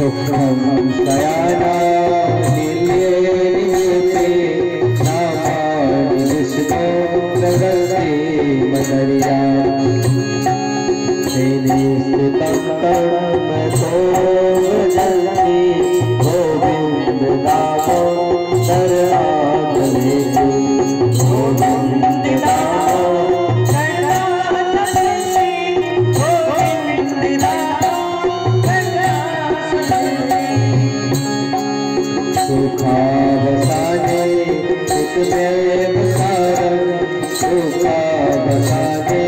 सुखम सयाना नीले नामान विष्णु प्रगति मनरिया तेने सितम तो जल्दी गोविंद दामो दरआग गोविंद दामो सुखा बसाने सुखदेव सारंग सुखा बसाने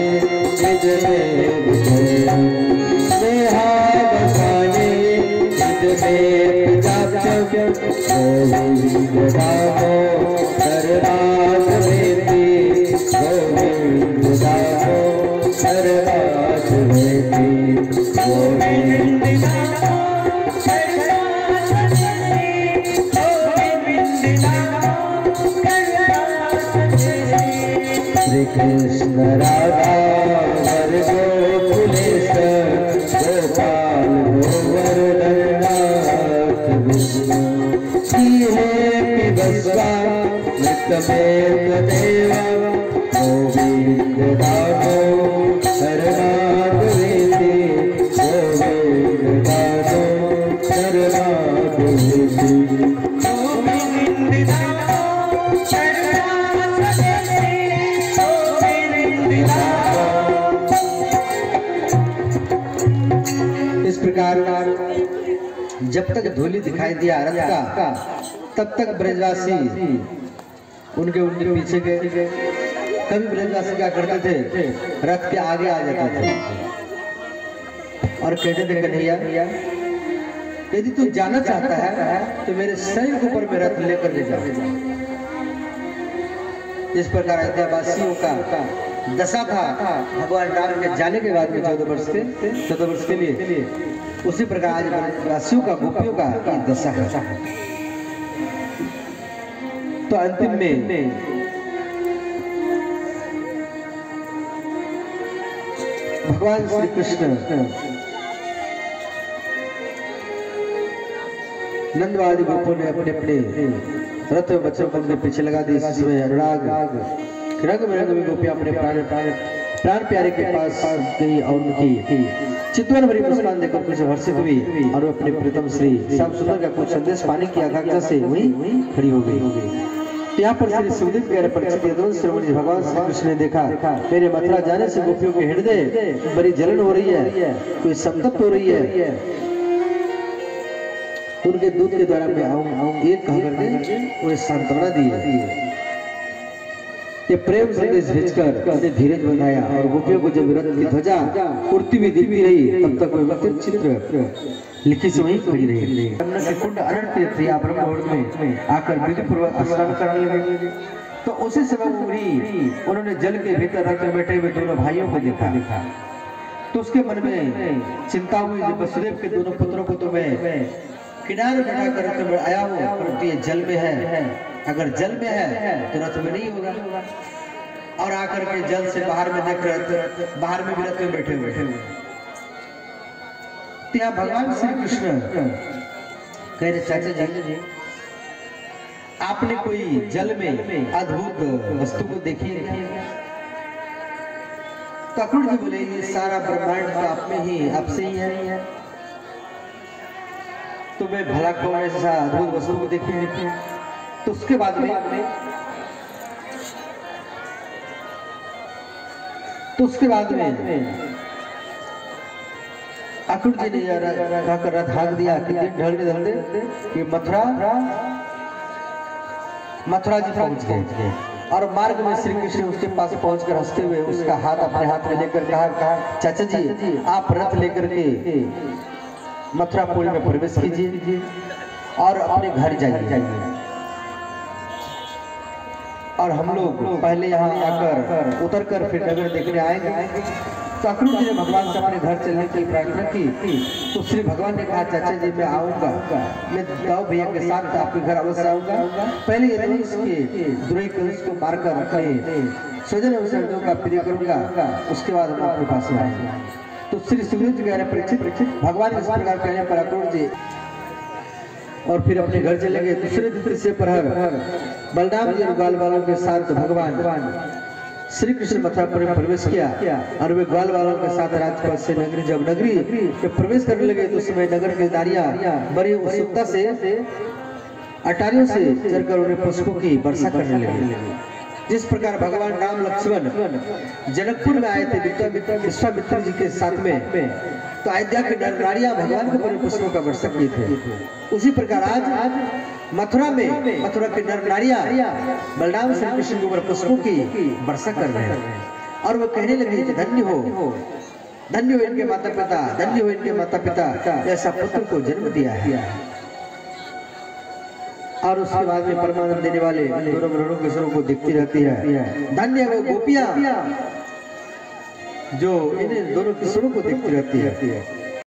निज में विजय स्नेहा बसाने निज में जाप्य गोविंद दामो सर्वाग वेदी गोविंद दामो सर्वाग वेदी गोविंद श्री कृष्ण राधा हर गोकुलेश्वर गोपाल गोवर्धननाथ विष्णु पिबस्वा मृतमेव देवा गोविंद दामो सर्वाग वेदी गोविंद दामो सर्वाग वेदी इस प्रकार जब तक धूलि दिखाई दिया रथ का तब तक ब्रजवासी उनके पीछे गए। कभी ब्रजवासी क्या करते थे, रथ के आगे आ जाते थे और कहते थे कन्हैया यदि तू जाना चाहता है तो मेरे शरीर के ऊपर में रथ लेकर ले जाओ। इस प्रकार अयोध्यावासियों का दशा था भगवान राम के जाने के बाद में 14 वर्ष के लिए। उसी प्रकार आज ब्रजवासियों का गोपियों का दशा है। तो अंतिम में भगवान श्री कृष्ण नंदवादी गोपों ने अपने अपने रथ में बच्चों को उनके पीछे लगा दिए। इसमें अनुराग रंग बिरंग में गोपियां अपने प्राण प्यारे के पास गई और उनकी चितवन भरी मुस्कान देखकर कुछ हर्षित हुई और अपने प्रीतम श्री श्याम सुंदर का कुछ संदेश पाने की आकांक्षा से वहीं खड़ी हो गई। यहाँ पर श्री सुखदेव कह रहे परिचित श्रीमती भगवान श्री कृष्ण ने देखा मेरे मथुरा जाने से गोपियों के हृदय बड़ी जलन हो रही है, कोई संतप्त हो रही है। उनके दूध के द्वारा मैं आऊं एक कह करके उन्हें सांत्वना दी। ये प्रेम संदेश भेजकर उन्हें धीरज बनाया और गोपियों को जब रथ की ध्वजा उड़ती हुई दिखती रही तब तक वह चित्र लिखी से वहीं खड़ी रही। कुंड अनंत थी ब्रह्ममुहूर्त में आकर विधि पूर्वक स्नान करने लगे। तो उसी समय उन्होंने जल के भीतर रथ में बैठे हुए दोनों भाइयों को देखा। तो उसके मन में चिंता हुई जब वसुदेव के दोनों पुत्रों को तो मैं किनारे बिठा कर रथ में आया हूँ परंतु ये जल में है, अगर जल में है तो रथ में नहीं होगा। और आकर के जल से बाहर में देख रहे बाहर में भी रथ में बैठे हुए। तो यहाँ भगवान श्री कृष्ण कह रहे चाचा जी आपने कोई जल में अद्भुत वस्तु को देखी है? तो अक्रूर जी बोले ये सारा ब्रह्मांड तो आप में ही आपसे ही है। तो मैं भला कौन ऐसा अद्भुत वस्तु को देखी है? तो उसके बाद में अक्रूर जी ने कहकर रथ हाँक दिया कि ढलते ढलते मथुरा जी पहुंच गए। और मार्ग में श्री कृष्ण उसके पास पहुंचकर हंसते हुए उसका हाथ अपने हाथ में लेकर कहा चाचा जी आप रथ लेकर के मथुरापुरी में प्रवेश कीजिए और अपने घर जाइए। और हम लोग पहले यहाँ आकर उतर कर फिर नगर देखने आएंगे। तो अक्रूर जी ने भगवान से अपने घर चलने की प्रार्थना की। तो श्री भगवान ने कहा चाचा जी मैं आऊंगा, मैं दाऊ भैया के साथ आपके घर अवश्य आऊंगा। पहले ये इसके द्रोही कंस को मारकर अपने स्वजन अवसरों का प्रिय करूंगा, उसके बाद हम आपके पास आएंगे। तो श्री सुखदेव जी कह रहे परीक्षित भगवान इस प्रकार कहने पर अक्रूर जी और फिर अपने घर चले गए। दूसरे दिन तीसरे प्रहर बलराम जी ग्वाल वालों के साथ भगवान श्री कृष्ण मथुरा में प्रवेश किया और वे ग्वाल वालों के साथ राजपथ से नगरी जब नगरी के प्रवेश करने लगे तो उसमें नगर की नारियां बड़ी उत्सुकता से अटारियों से चढ़कर उन्हें पुष्पों की वर्षा करने लगी। जिस प्रकार भगवान राम लक्ष्मण जनकपुर में आए थे विश्वामित्र जी के साथ में, तो अयोध्या की नारियां भगवान के ऊपर पुष्पों का वर्षा किए थे, उसी प्रकार आज मथुरा के नर नारियां बलराम श्री कृष्ण के ऊपर पुष्पों की वर्षा कर रहे हैं। और वो कहने लगे कि धन्य हो इनके माता पिता, धन्य हो इनके माता पिता, ऐसा पुत्र को जन्म दिया है। और उसके बाद में परमानंद देने वाले दोनों ब्रह्मों के स्वरों को दिखती रहती है। धन्य वो गोपियां जो इन दोनों किशोरों को देखती रहती है।